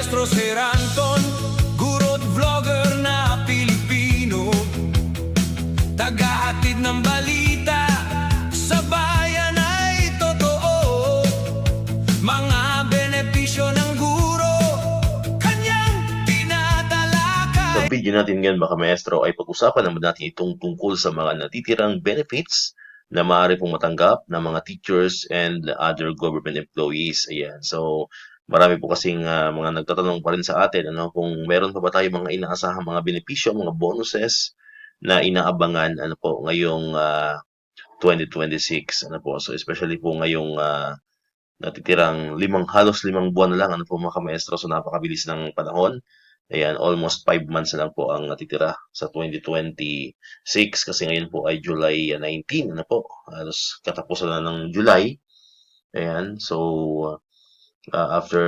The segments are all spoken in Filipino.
Maestro Sir Anton, guro't vlogger na Pilipino, tagahatid ng balita sa bayan ay totoo. Mga benepisyo ng guro, kanyang tinatalakay. Sa video natin ngayon mga maestro ay pag-usapan naman natin itong tungkol sa mga natitirang benefits na maaari pong matanggap ng mga teachers and other government employees. Ayan. So, marami po kasing mga nagtatanong pa rin sa atin kung meron pa ba tayo mga inaasahang mga benepisyo, mga bonuses na inaabangan po ngayong 2026 po. So, especially po ngayong natitirang halos limang buwan na lang po mga maestro. So, napakabilis ng panahon. Ayan, almost 5 months na lang po ang natitira sa 2026 kasi ngayon po ay July 19 po. Halos katapusan na ng July. Ayan, so after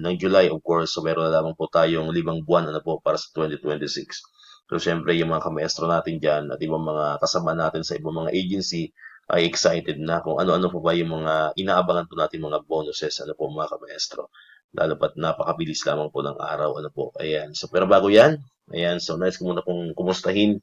ng July, of course, so meron na lamang po tayong 5 buwan po para sa 2026. So syempre yung mga kamaestro natin dyan at ibang mga kasama natin sa ibang mga agency ay excited na kung ano-ano po ba yung mga inaabangan po natin mga bonuses po mga kamaestro. Lalo pat napakabilis lamang po ng araw po. Ayan. So pero bago yan, ayan, so nice ko muna pong kumustahin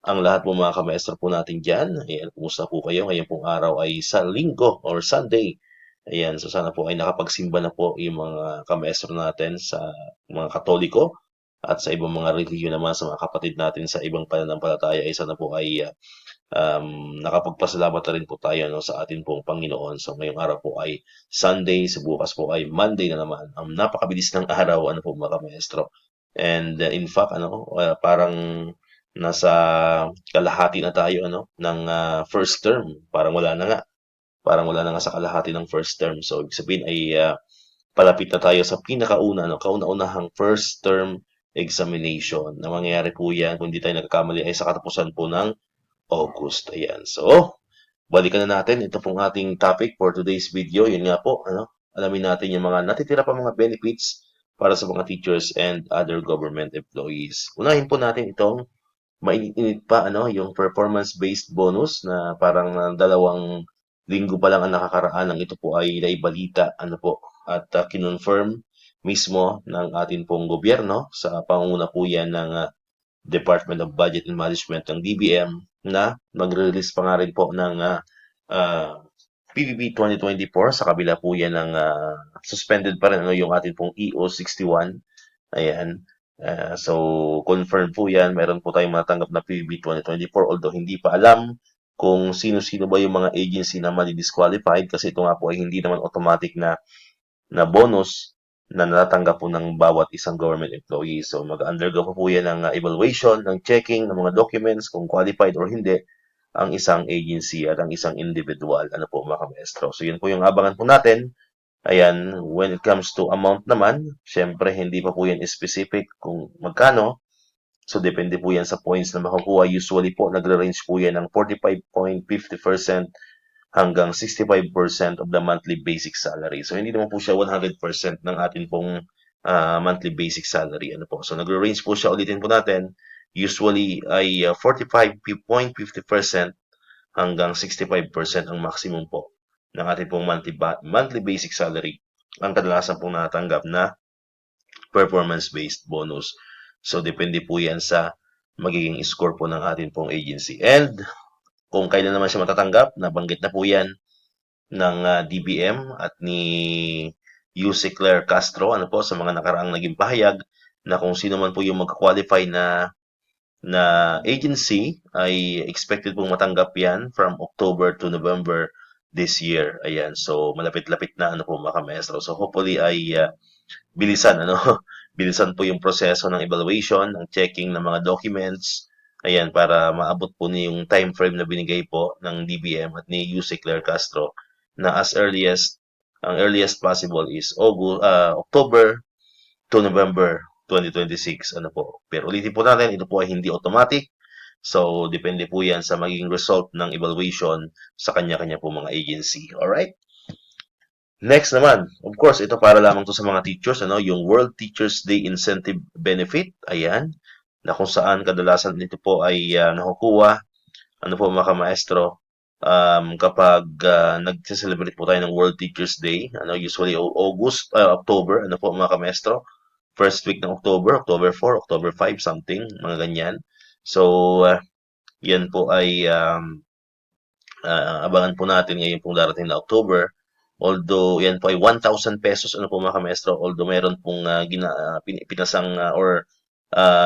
ang lahat po mga kamaestro po natin dyan. Ayan, kumusta po kayo? Ngayon pong araw ay sa linggo or Sunday. Ayan, so sana po ay nakapagsimba na po yung mga kamaestro natin sa mga Katoliko at sa ibang mga relihiyon naman sa mga kapatid natin sa ibang pananampalataya ay sana po ay nakapagpasalamat na rin po tayo sa atin pong Panginoon. So ngayong araw po ay Sunday, sa bukas po ay Monday na naman. Ang napakabilis ng araw po mga maestro. And in fact parang nasa kalahati na tayo ng first term. Parang wala na nga. Parang wala na nga sa kalahati ng first term. So ibig sabihin ay palapit na tayo sa pinakauna, kauna-unahang first term examination. Na mangyayari po yan kung hindi tayo nagkakamali ay sa katapusan po ng August. Ayan. So, balikan na natin. Ito pong ating topic for today's video. Yun nga po, alamin natin yung mga natitira pa mga benefits para sa mga teachers and other government employees. Unahin po natin itong mainit pa, yung performance-based bonus na parang 2 linggo pa lang ang nakakaraan ng ito po ay naibalita, at kinonfirm mismo ng atin pong gobyerno sa pangunguna po yan ng Department of Budget and Management ng DBM na mag-release pa nga rin po ng PBB 2024 sa kabila po yan ng suspended pa rin yung atin pong EO61. Ayan. So, confirm po yan. Meron po tayong matanggap na PBB 2024 although hindi pa alam kung sino-sino ba yung mga agency na madi-disqualified kasi ito nga po ay hindi naman automatic na bonus na natatanggap po ng bawat isang government employee. So, mag-undergo po yan ng evaluation, ng checking ng mga documents, kung qualified or hindi, ang isang agency at ang isang individual. Po mga maestro. So, yun po yung abangan po natin. Ayan, when it comes to amount naman, syempre, hindi pa po yan specific kung magkano. So, depende po yan sa points na makukuha. Usually po, nagre-range po yan ng 45.50% hanggang 65% of the monthly basic salary. So, hindi naman po siya 100% ng atin pong monthly basic salary. So, nagre-range po siya, ulitin po natin, usually ay 45.50% hanggang 65% ang maximum po ng ating pong monthly basic salary. Ang kadalasan pong natanggap na performance-based bonus. So, depende po yan sa magiging score po ng atin pong agency. And, kung kailan naman siya matatanggap, nabanggit na po yan ng DBM at ni Yuse Claire Castro sa mga nakaraang naging pahayag na kung sino man po yung magka-qualify na agency ay expected pong matanggap yan from October to November this year. Ayan, so malapit-lapit na po mga maestro. So hopefully ay bilisan bilisan po yung proseso ng evaluation, ng checking ng mga documents. Ayan, para maabot po niyo yung time frame na binigay po ng DBM at ni Yuse Claire Castro na ang earliest possible is October to November 2026. Pero ulitin po natin, ito po ay hindi automatic. So, depende po yan sa magiging result ng evaluation sa kanya-kanya po mga agency. Alright? Next naman, of course, ito para lamang to sa mga teachers, yung World Teachers Day Incentive Benefit. Ayan. Na kung saan kadalasan nito po ay nakukuha, po mga maestro, kapag nagse-celebrate po tayo ng World Teachers Day, usually October, po mga kamestro, first week ng October, October 4, October 5, something, mga ganyan. So, yan po ay abangan po natin ngayon pong darating na October. Although yan po ay 1,000 pesos po mga kamestro, although meron pong pinasang or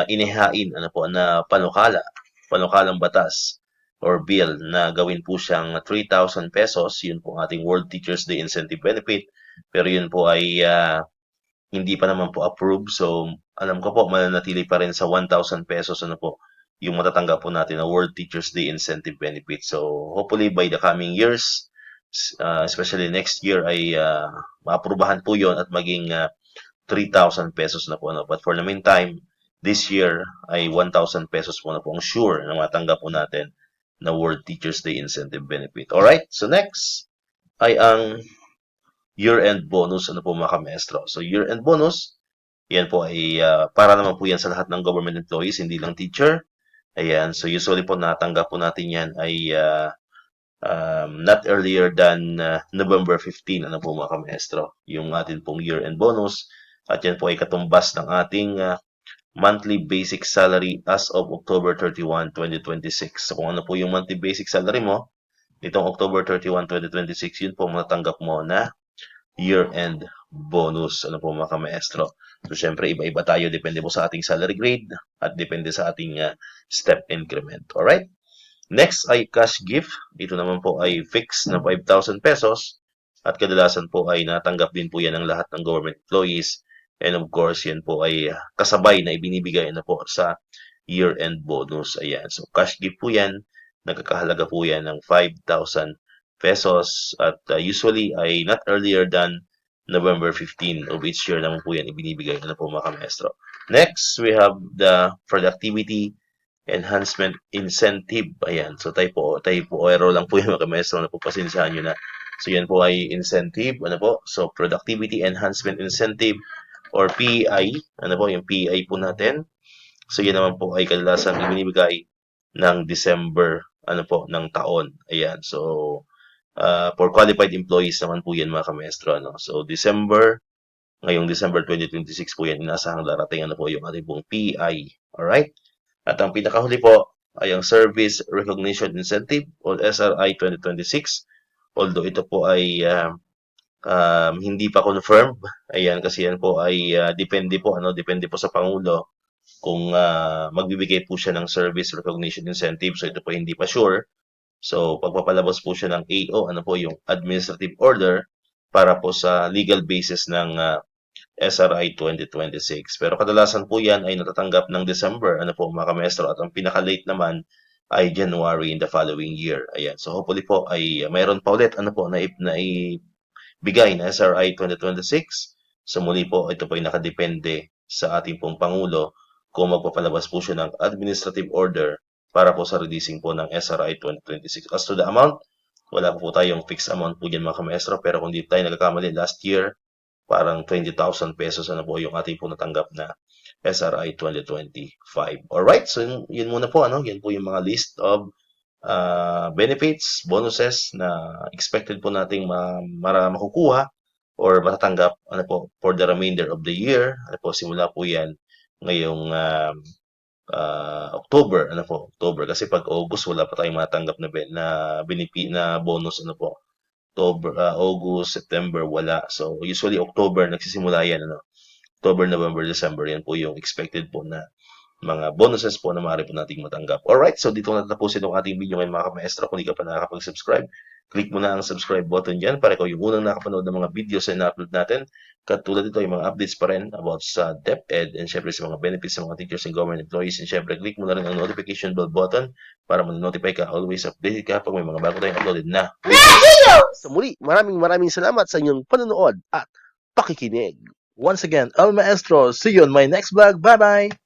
inihain po na panukalang batas or bill na gawin po siyang 3,000 pesos, yun po ang ating World Teachers Day Incentive Benefit. Pero yun po ay hindi pa naman po approved. So, alam ko po, mananatili pa rin sa 1,000 pesos po yung matatanggap po natin na World Teachers Day Incentive Benefit. So, hopefully by the coming years, especially next year, ay maaprubahan po yon at maging 3,000 pesos na po. But for the meantime, this year ay 1,000 pesos po na po ang sure na matanggap po natin na World Teachers Day Incentive Benefit. Alright, so next ay ang year-end bonus po mga kamestro. So year-end bonus, yan po ay para naman po yan sa lahat ng government employees, hindi lang teacher. Ayan, so usually po natanggap po natin yan ay not earlier than November 15, po mga kamestro, yung atin pong year-end bonus. At yan po ay katumbas ng ating monthly basic salary as of October 31, 2026. So kung ano po yung monthly basic salary mo, nitong October 31, 2026, yun po matatanggap mo na year-end bonus, po mga kamaestro. So, syempre, iba-iba tayo, depende po sa ating salary grade at depende sa ating step increment. Alright? Next ay cash gift. Ito naman po ay fixed na 5,000 pesos at kadalasan po ay natanggap din po yan ng lahat ng government employees. And of course, yan po ay kasabay na ibinibigay na po sa year-end bonus. Ayan. So, cash gift po yan. Nagkakahalaga po yan ng 5,000 pesos at usually ay not earlier than November 15 of each year naman po yan ibinibigay na po mga kamestro. Next, we have the productivity enhancement incentive. Ayan. So, typo error lang po yung mga kamestro na po, pasensyahan nyo na. So, yan po ay incentive. Po? So, productivity enhancement incentive or PEI. Po? Yung PEI po natin. So, yan naman po ay kadalasan ibinibigay ng December po ng taon. Ayan. So, for qualified employees naman po yan mga kamestro. So, ngayong December 2026 po yan, inasahang darating po yung ating pong PEI. Alright? At ang pinakahuli po ay ang Service Recognition Incentive o SRI 2026. Although ito po ay hindi pa confirmed. Ayan, kasi yan po ay depende po sa Pangulo kung magbibigay po siya ng Service Recognition Incentive. So, ito po hindi pa sure. So, pagpapalabas po siya ng AO, po yung administrative order para po sa legal basis ng SRI 2026. Pero kadalasan po yan ay natatanggap ng December, po mga kamestro, at ang pinaka-late naman ay January in the following year. Ayan. So, hopefully po ay mayroon pa ulit, na ibigay na SRI 2026. So, muli po, ito po ay nakadepende sa ating pong Pangulo kung magpapalabas po siya ng administrative order para po sa releasing po ng SRI 2026. As to the amount, wala po tayong fixed amount po dyan mga kamestro, pero kung di tayo nagkakamali last year, parang 20,000 pesos po yung ating po natanggap na SRI 2025. Alright, so yun muna po, yan po yung mga list of benefits, bonuses na expected po nating makukuha or matatanggap for the remainder of the year. Simula po yan ngayong October, October. Kasi pag August, wala pa tayong matanggap na bonus, October, August, September, wala. So, usually October, nagsisimula yan, October, November, December, yan po yung expected po na mga bonuses po na maaari po nating matanggap. Alright, so dito na tapusin ang ating video ngayon mga kamaestro. Kung di ka pa nakakapag-subscribe, click mo na ang subscribe button dyan para ikaw yung unang nakapanood ng mga videos na na-upload natin. Katulad ito, yung mga updates pa rin about sa DepEd and syempre sa mga benefits sa mga teachers and government employees. And syempre, click mo na rin ang notification bell button para ma-notify ka, always updated ka pag may mga bago tayong uploaded na videos. Sa muli, maraming salamat sa inyong panonood at pakikinig. Once again, El Maestro, see you on my next vlog. Bye-bye!